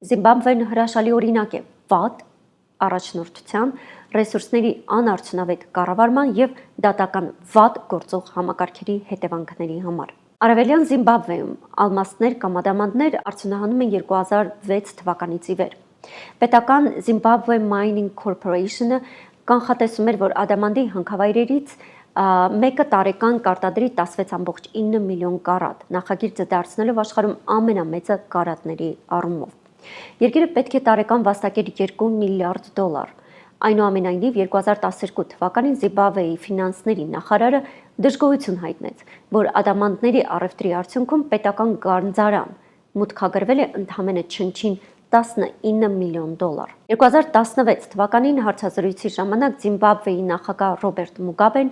Զիմբաբվեն հրաշալի օրինակ է վատ առաջնորդության, ռեսուրսների անարդյունավետ կառավարման և դատական վատ գործող համակարգերի հետևանքների համար։ Արևելյան Զիմբաբվեում ալմաստներ կամ ադամանդներ արդյունահանում են 2006 թվականից ի վեր։ Պետական Zimbabwe Mining Corporation-ը կանխատեսում էր, որ ադամանդի հանքավայրերից մեկը տարեկան կարտադրի 16,9 միլիոն կարատ, նախագիծը դարձնելով աշխարհում ամենամեծը կարատների առումով։ Երկիրը պետք է տարեկան վաստակեր $2 միլիարդ։ Այնուամենայնիվ 2012 թվականին Զիմբաբվեի ֆինանսների նախարարը դժգոհություն հայտնեց, որ ադամանդների առևտրի արդյունքում պետական գանձարան մուտքագրվել է ընդամենը չնչին $19 միլիոն։ 2016 թվականին հարցազրույցի ժամանակ Զիմբաբվեի նախագահ Ռոբերտ Մուգաբեն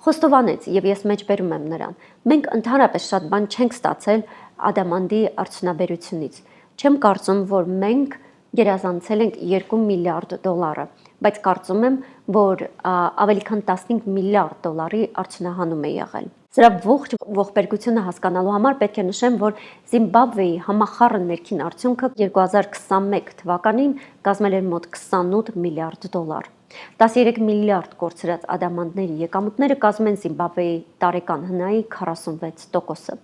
խոստովանեց, և ես մեջբերում եմ նրան. «Մենք ընդհանրապես շատ բան չենք ստացել ադամանդի արդյունաբերությունից։ Չեմ կարծում, որ մենք գերազանցել ենք $2 միլիարդ, բայց կարծում եմ, որ ավելի քան $15 միլիարդ արդյունահանում է եղել»։ Սրա ողջ ողբերգությունը հասկանալու համար պետք է նշեմ, որ Զիմբաբվեի համախառն ներքին արդյունքը 2021 թվականին կազմել էր մոտ $28 միլիարդ։ 13 միլիարդ կորցրած ադամանդների եկամուտները կազմում են Զիմբաբվեի տարեկան ՀՆԱ-ի 46%-ը։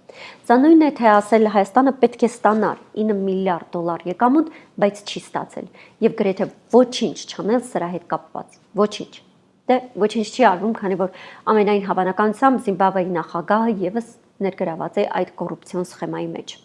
Սա նույնն է, թե ասել Հայաստանը պետք է ստանար $9 միլիարդ եկամուտ, բայց չի ստացել, և գրեթե ոչինչ չանել սրա հետ կապված։ Ոչինչ։ Դե ոչինչ չի արվում, քանի որ ամենայն հավանականությամբ Զիմբաբվեի նախագահը ևս ներգրաված է այդ կոռուպցիոն սխեմայի մեջ։